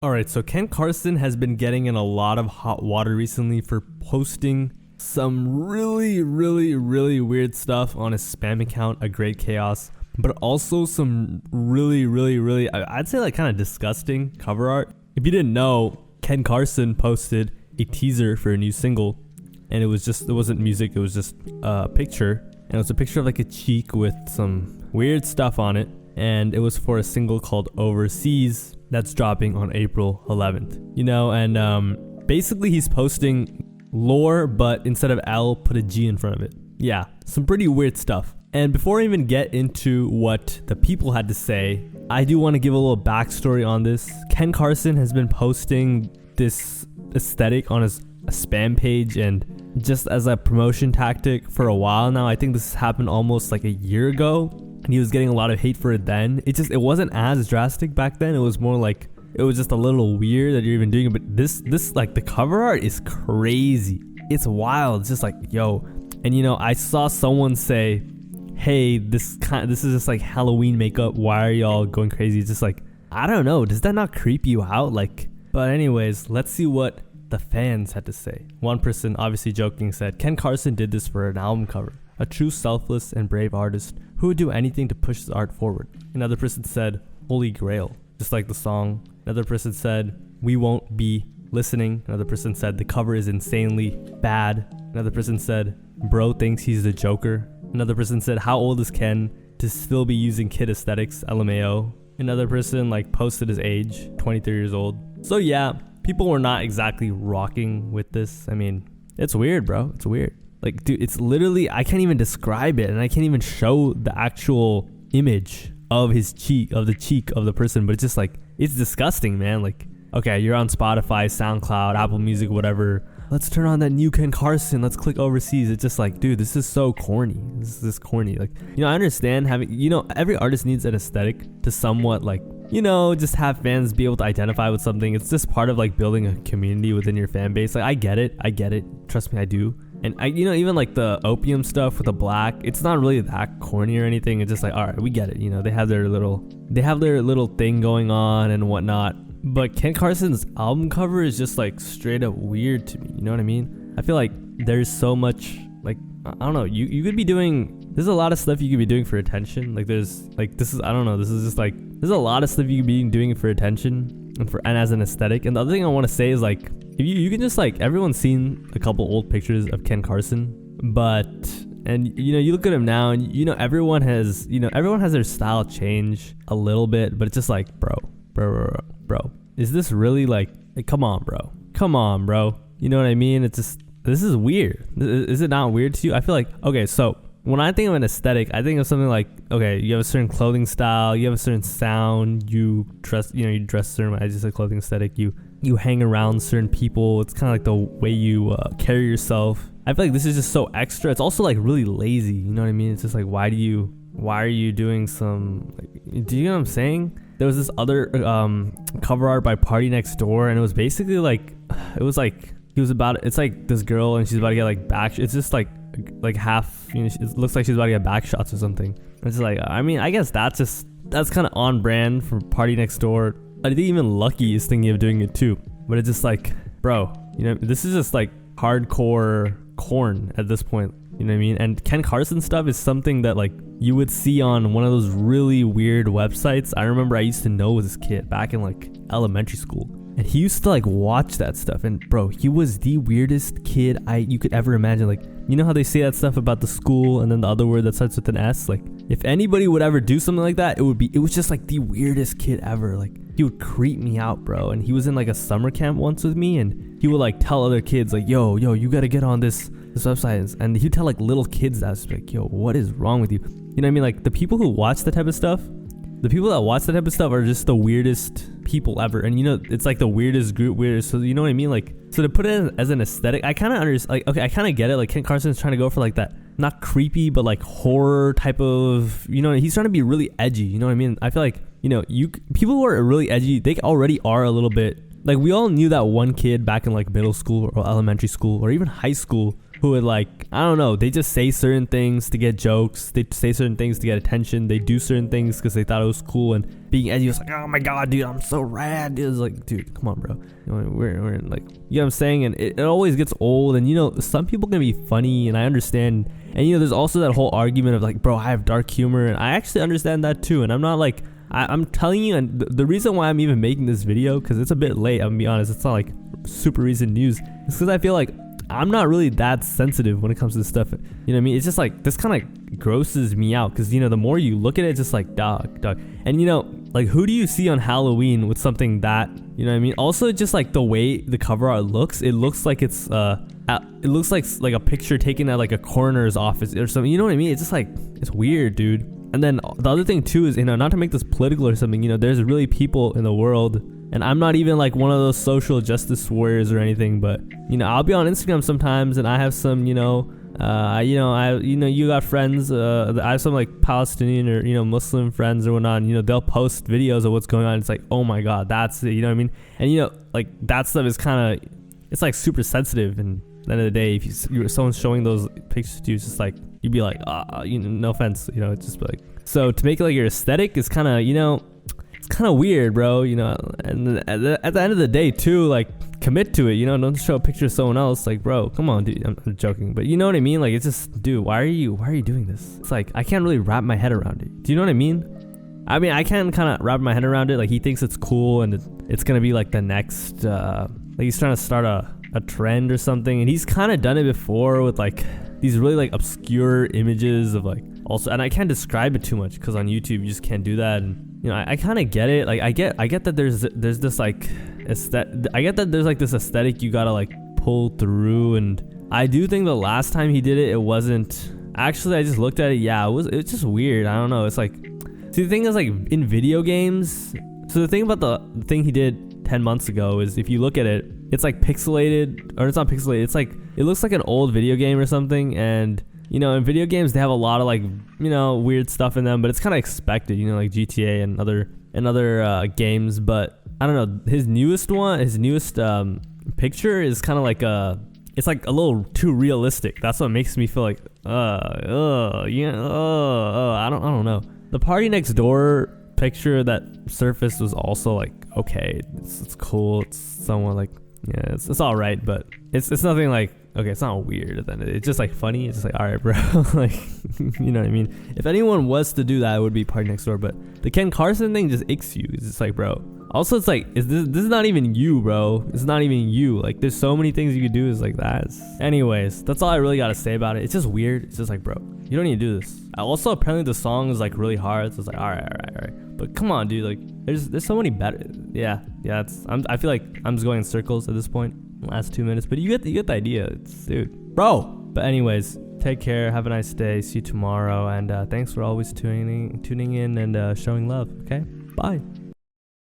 All right, so Ken Carson has been getting in a lot of hot water recently for posting some really weird stuff on his spam account, A Great Chaos, but also some really, I'd say like kind of disgusting cover art. If you didn't know, Ken Carson posted a teaser for a new single, and it wasn't music, it was just a picture, and it was a picture of like a cheek with some weird stuff on it, and it was for a single called Overseas that's dropping on April 11th. And basically he's posting lore, but instead of L, put a G in front of it. Yeah, some pretty weird stuff. And before I even get into what the people had to say, I do want to give a little backstory on this. Ken Carson has been posting this aesthetic on his spam page and just as a promotion tactic for a while now. I think this happened almost like a year ago, and he was getting a lot of hate for it then. It wasn't as drastic back then. It was more like, it was just a little weird that you're even doing it. But this like the cover art is crazy. It's wild. It's just like, yo. And I saw someone say, hey, this is just like Halloween makeup. Why are y'all going crazy? It's just like, I don't know. Does that not creep you out? But anyways, let's see what the fans had to say. One person, obviously joking, said, Ken Carson did this for an album cover. A true selfless and brave artist who would do anything to push his art forward. Another person said, Holy Grail, just like the song. Another person said, we won't be listening. Another person said, the cover is insanely bad. Another person said, bro thinks he's the Joker. Another person said, how old is Ken to still be using kid aesthetics, LMAO. Another person posted his age, 23 years old. So yeah, people were not exactly rocking with this. I mean, it's weird, bro. It's weird. Dude, it's literally, I can't even describe it, and I can't even show the actual image of his cheek, of the cheek of the person, but it's just it's disgusting, man. Okay, you're on Spotify, SoundCloud, Apple Music, whatever. Let's turn on that new Ken Carson. Let's click Overseas. It's just dude, this is so corny. This is corny. I understand having, every artist needs an aesthetic to somewhat just have fans be able to identify with something. It's just part of building a community within your fan base. I get it. Trust me, I do. And even the opium stuff with the black, it's not really that corny or anything. It's just all right, we get it. They have their little thing going on and whatnot. But Ken Carson's album cover is just straight up weird to me. You know what I mean? I feel like there's so much I don't know. You could be doing. There's a lot of stuff you could be doing for attention. There's I don't know. This is just there's a lot of stuff you could be doing for attention and as an aesthetic. And the other thing I want to say is if you can just everyone's seen a couple old pictures of Ken Carson, and you look at him now and everyone has their style change a little bit, but it's just bro, is this really come on bro, you know what I mean? It's just, this is weird. Is it not weird to you? I feel okay, so when I think of an aesthetic, I think of something okay, you have a certain clothing style, you have a certain sound, you dress certain way. I just said clothing aesthetic. You hang around certain people. It's kind of the way you carry yourself. I feel this is just so extra. It's also really lazy. You know what I mean? It's just why are you doing some? Do you know what I'm saying? There was this other cover art by Party Next Door, and it was basically it was he was about, it's this girl and she's about to get back. It's just half, it looks like she's about to get back shots or something. It's just I mean, I guess that's kind of on brand for Party Next Door. I think even Lucky is thinking of doing it too, but it's just bro, this is just hardcore corn at this point. You know what I mean? And Ken Carson stuff is something that you would see on one of those really weird websites. I remember I used to know this kid back in elementary school, and he used to watch that stuff, and bro, he was the weirdest kid you could ever imagine. You know how they say that stuff about the school and then the other word that starts with an S? If anybody would ever do something like that, it was just the weirdest kid ever. He would creep me out, bro. And he was in a summer camp once with me, and he would tell other kids yo, you gotta get on this website, and he'd tell little kids that. Yo, what is wrong with you? You know what I mean? The people who watch that type of stuff, are just the weirdest people ever. And it's the weirdest group, so you know what I mean? So to put it as an aesthetic, I kind of understand. Okay, I kind of get it. Ken Carson's trying to go for that, not creepy, but horror type of, he's trying to be really edgy. You know what I mean? I feel people who are really edgy, they already are a little bit, we all knew that one kid back in middle school or elementary school or even high school who would like, I don't know, they just say certain things to get jokes, they say certain things to get attention, they do certain things because they thought it was cool, and being edgy was like, oh my god, dude, I'm so rad, dude. It's like, dude, come on, bro, you know, we're like, you know what I'm saying? And it always gets old, and you know, some people can be funny, and I understand, and you know, there's also that whole argument of like, bro, I have dark humor, and I actually understand that too, and I'm not like, I'm telling you, and the reason why I'm even making this video, because it's a bit late, I'm gonna be honest, it's not like super recent news, it's because I feel like I'm not really that sensitive when it comes to this stuff. You know what I mean? It's just like, this kind of grosses me out because, you know, the more you look at it, it's just like, dog. And, you know, like, who do you see on Halloween with something that, you know what I mean? Also, just like the way the cover art looks, it looks like it's, it looks like a picture taken at like a coroner's office or something. You know what I mean? It's just like, it's weird, dude. And then the other thing too is, you know, not to make this political or something, you know, there's really people in the world, and I'm not even like one of those social justice warriors or anything, but you know, I'll be on Instagram sometimes, and I have some, you know, you got friends, I have some like Palestinian or, you know, Muslim friends or whatnot, and, you know, they'll post videos of what's going on. It's like, oh my god, that's it, you know what I mean? And you know, like that stuff is kind of, it's like super sensitive, and at the end of the day, if someone's showing those pictures to you, it's just like, you'd be like, you know, no offense, you know, it's just like, so to make it like your aesthetic is kind of, you know, it's kind of weird, bro, you know. And at the end of the day too, like, commit to it, you know, don't show a picture of someone else, like, bro, come on, dude. I'm joking, but you know what I mean? Like, it's just, dude, why are you doing this? It's like, I can't really wrap my head around it. Do you know what I mean? I mean, I can kind of wrap my head around it. Like, he thinks it's cool, and it's gonna be like the next, like, he's trying to start a trend or something, and he's kind of done it before with like these really like obscure images of like, also, and I can't describe it too much because on YouTube you just can't do that. And you know, I kind of get it. Like, I get that there's this like I get that there's like this aesthetic you gotta like pull through, and I do think the last time he did it, it wasn't actually. I just looked at it. Yeah, it's just weird. I don't know. It's like, see, the thing is, like, in video games. So the thing about the thing he did 10 months ago is, if you look at it, it's like pixelated, or it's not pixelated. It's like, it looks like an old video game or something, and you know, in video games they have a lot of like, you know, weird stuff in them, but it's kind of expected, you know, like GTA and other games. But I don't know, his newest picture is kind of like it's like a little too realistic. That's what makes me feel like, I don't know. The Party Next Door picture that surfaced was also like, okay, it's cool. It's somewhat like, yeah, it's all right, but it's nothing like, okay, it's not weird. Then it's just like funny. It's just like, all right, bro, like, you know what I mean? If anyone was to do that, it would be Party Next Door. But the Ken Carson thing just icks you. It's just like, bro. Also, it's like, this is not even you, bro. It's not even you. Like, there's so many things you could do. Is like that. Anyways, that's all I really gotta say about it. It's just weird. It's just like, bro, you don't need to do this. Also, apparently the song is like really hard. So it's like, all right. But come on, dude. Like, there's so many better. Yeah. I feel like I'm just going in circles at this point. Last 2 minutes, but you get the idea. It's, dude, bro. But anyways, take care. Have a nice day. See you tomorrow. And thanks for always tuning in and showing love. Okay. Bye.